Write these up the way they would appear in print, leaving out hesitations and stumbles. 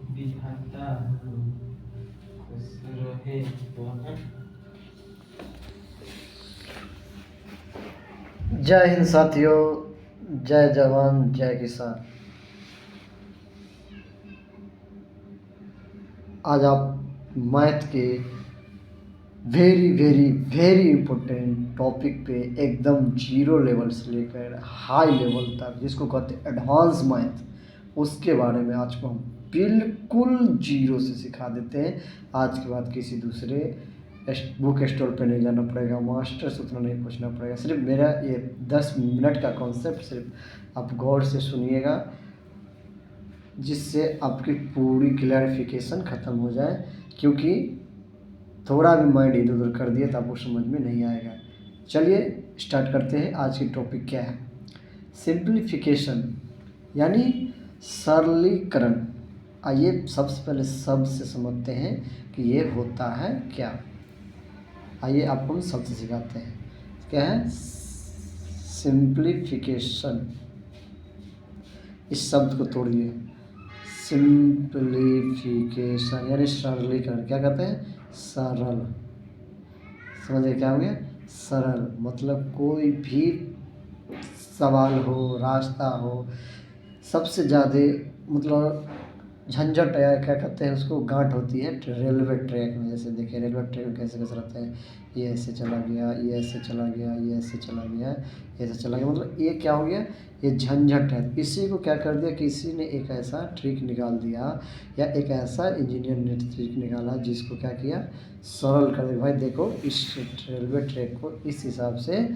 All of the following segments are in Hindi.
विधाता खुश रहे वह। जय हिंद साथियों, जय जवान जय किसान। आज आप मैथ के very very very important topic पे एकदम जीरो लेवल से लेकर हाई लेवल तक, जिसको कहते हैं एडवांस मैथ, उसके बारे में आज को हम बिल्कुल जीरो से सिखा देते हैं। आज के बाद किसी दूसरे बुक स्टोर पे नहीं जाना पड़ेगा, मास्टर से उतना नहीं पूछना पड़ेगा। सिर्फ मेरा ये 10 मिनट का कॉन्सेप्ट सिर्फ आप गौर से सुनिएगा, जिससे आपकी पूरी क्लैरिफिकेशन ख़त्म हो जाए। क्योंकि थोड़ा भी माइंड इधर उधर कर दिए तो आपको समझ में नहीं आएगा। चलिए स्टार्ट करते हैं। आज की टॉपिक क्या है? सिंप्लीफिकेशन यानी सरलीकरण। आइए सबसे पहले शब्द से समझते हैं कि ये होता है क्या। आइए आपको हम शब्द सिखाते हैं। क्या है सिंप्लीफिकेशन? इस शब्द को तोड़िए। सिंप्लीफिकेशन यानी सरलीकरण। क्या कहते हैं? सरल। समझिए क्या हो गया? सरल मतलब कोई भी सवाल हो, रास्ता हो, सबसे ज़्यादा मतलब झंझट या क्या कहते हैं उसको, गांठ होती है रेलवे ट्रैक में। जैसे देखिए रेलवे ट्रैक में कैसे कैसे रहता है, ये ऐसे चला गया, ये ऐसे चला गया, ये ऐसे चला गया, ये ऐसे चला गया। मतलब ये क्या हो गया? ये झंझट है। इसी को क्या कर दिया, किसी ने एक ऐसा ट्रिक निकाल दिया या एक ऐसा इंजीनियर ने ट्रिक निकाला जिसको क्या किया, सरल कर दिया। भाई देखो इस रेलवे ट्रैक को इस हिसाब से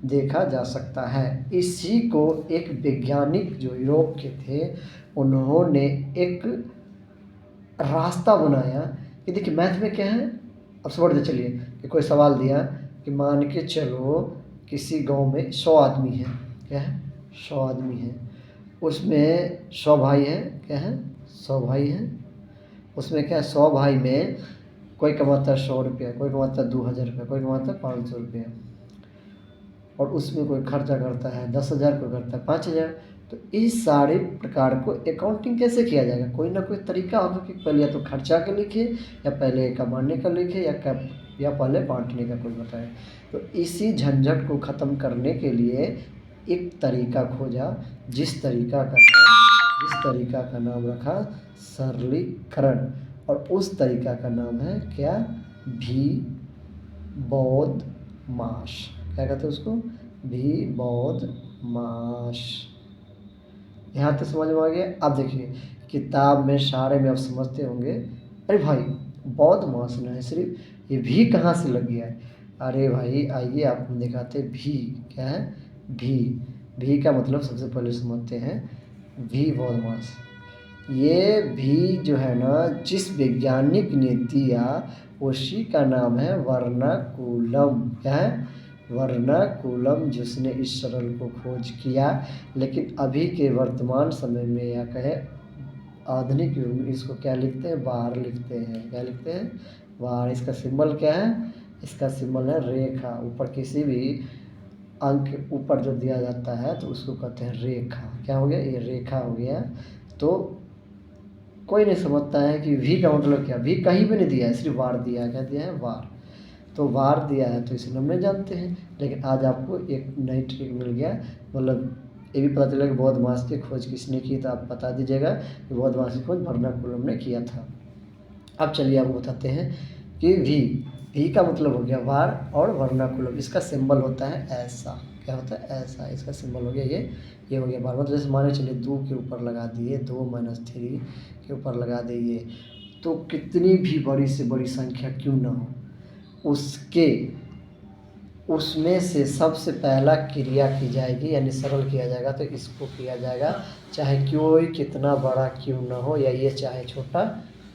देखा जा सकता है। इसी को एक वैज्ञानिक जो यूरोप के थे, उन्होंने एक रास्ता बनाया कि देखिए मैथ में क्या है। अब समझते चलिए कि कोई सवाल दिया कि मान के चलो किसी गांव में 100 आदमी है। क्या है? 100 आदमी है। उसमें 100 भाई हैं। क्या है? 100 भाई हैं। उसमें क्या है, 100 भाई में कोई कमाता है 100 रुपया, कोई कमाता है 2000 रुपया, कोई कमाता है 500 रुपया, और उसमें कोई खर्चा करता है 10,000, कोई करता है 5,000। तो इस सारे प्रकार को अकाउंटिंग कैसे किया जाएगा? कोई ना कोई तरीका होगा कि पहले या तो खर्चा का लिखे, या पहले कमाने का लिखे, या पहले बांटने का कोई बताए। तो इसी झंझट को ख़त्म करने के लिए एक तरीका खोजा, जिस तरीका का नाम रखा सरलीकरण। और उस तरीका का नाम है क्या? भी बौद्ध मास। क्या कहते हैं उसको? भी बौद्ध मास। यहाँ तक समझ में आ गया? अब देखिए किताब में सारे में आप समझते होंगे, अरे भाई बौद्ध मास ना है, सिर्फ ये भी कहाँ से लग गया है। अरे भाई आइए आपको दिखाते। भी क्या है? भी का मतलब सबसे पहले समझते हैं। भी बौद्ध मास, ये भी जो है ना, जिस वैज्ञानिक ने दिया उसी का नाम है वर्नाकुलम। क्या है? वर्नाकुलम, जिसने इस सरल को खोज किया। लेकिन अभी के वर्तमान समय में या कहे आधुनिक युग में इसको क्या लिखते हैं? बार लिखते हैं। क्या लिखते हैं? बार। इसका सिंबल क्या है? इसका सिंबल है रेखा। ऊपर किसी भी अंक ऊपर जो दिया जाता है तो उसको कहते हैं रेखा। क्या हो गया? ये रेखा हो गया। तो कोई नहीं समझता है कि भी का मतलब क्या। भी कहीं भी नहीं दिया है, सिर्फ वार दिया है। क्या दिया है? वार। तो वार दिया है तो इसे हम नहीं जानते हैं। लेकिन आज आपको एक नई ट्रिक मिल गया, मतलब ये भी पता चला कि बौद्ध मास की खोज किसने की। तो आप बता दीजिएगा कि बौद्ध मास की खोज वर्नाकुलम ने किया था। अब चलिए आपको बताते हैं कि भी का मतलब हो गया वार, और वर्नाकुलम इसका सिंबल होता है ऐसा। क्या होता है? ऐसा। इसका सिंबल हो गया ये हो गया बार। मतलब जैसे माने चलिए 2 के ऊपर लगा दिए, 2 - 3 के ऊपर लगा दिए, तो कितनी भी बड़ी से बड़ी संख्या क्यों ना हो, उसमें से सबसे पहला क्रिया की जाएगी, यानी सरल किया जाएगा। तो इसको किया जाएगा चाहे कोई कितना बड़ा क्यों ना हो, या ये चाहे छोटा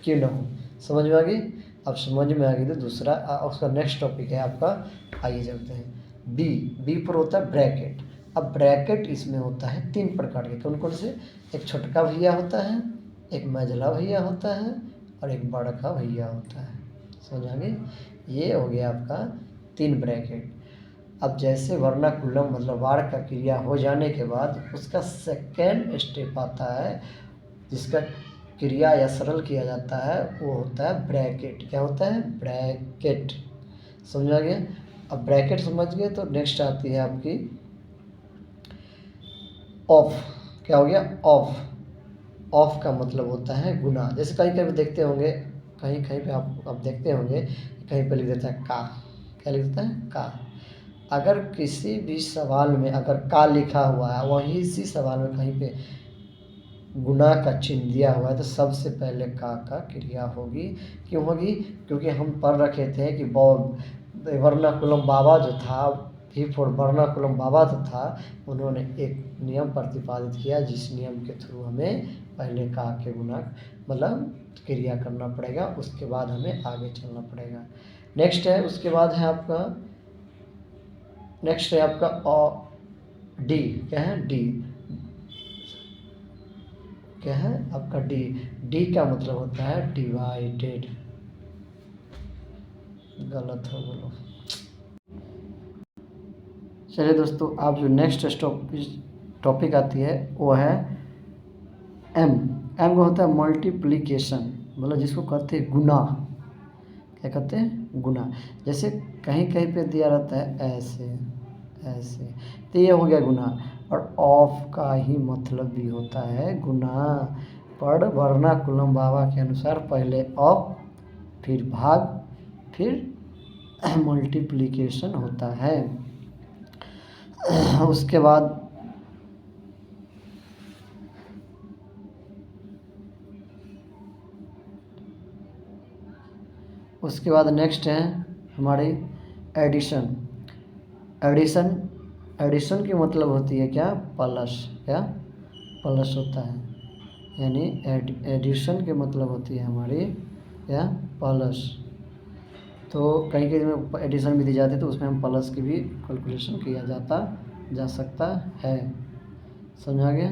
क्यों ना हो। समझ में आ गई? अब समझ में आ गई तो दूसरा उसका नेक्स्ट टॉपिक है आपका। आइए चलते हैं। बी पर होता है ब्रैकेट। अब ब्रैकेट इसमें होता है 3 प्रकार के। कौन कौन से? एक छोटका भैया होता है, एक मझला भैया होता है, और एक बड़का भैया होता है। समझ आ गई? ये हो गया आपका 3 ब्रैकेट। अब जैसे वर्नाकुलम मतलब वार का क्रिया हो जाने के बाद उसका सेकेंड स्टेप आता है, जिसका क्रिया या सरल किया जाता है वो होता है ब्रैकेट। क्या होता है? ब्रैकेट। समझ आ गया? अब ब्रैकेट समझ गए तो नेक्स्ट आती है आपकी ऑफ। क्या हो गया? ऑफ। ऑफ का मतलब होता है गुना। जैसे कहीं कहीं देखते होंगे, कहीं कहीं पे आप देखते होंगे कहीं पे लिख देता है का। क्या लिख देता है? का। अगर किसी भी सवाल में अगर का लिखा हुआ है, वहीं इसी सवाल में कहीं पे गुना का चिन्ह दिया हुआ है, तो सबसे पहले का क्रिया होगी। क्यों होगी? क्योंकि हम पढ़ रखे थे कि वर्नाकुलम बाबा जो था, भी फॉर वर्नाकुलम बाबा जो था, उन्होंने एक नियम प्रतिपादित किया, जिस नियम के थ्रू हमें पहले का के गुना मतलब क्रिया करना पड़ेगा, उसके बाद हमें आगे चलना पड़ेगा। नेक्स्ट है, उसके बाद है आपका नेक्स्ट है आपका डी। क्या है? डी। क्या है आपका? डी। डी का मतलब होता है डिवाइडेड। गलत हो बोलो। चलिए दोस्तों, आप जो नेक्स्ट टॉपिक आती है वो है एम। एम का होता है मल्टीप्लिकेशन, मतलब जिसको कहते हैं गुना। क्या कहते हैं? गुना। जैसे कहीं कहीं पे दिया रहता है ऐसे ऐसे, तो ये हो गया गुना। और ऑफ का ही मतलब भी होता है गुना, पर वर्नाकुलम बाबा के अनुसार पहले ऑफ, फिर भाग, फिर मल्टीप्लिकेशन होता है। उसके बाद नेक्स्ट है हमारी एडिशन। एडिशन एडिशन की मतलब होती है क्या? प्लस। क्या? प्लस होता है, यानी एडिशन के मतलब होती है हमारी क्या? प्लस। तो कहीं कहीं में एडिशन भी दी जाती है, तो उसमें हम प्लस की भी कैलकुलेशन किया जा सकता है। समझा गया?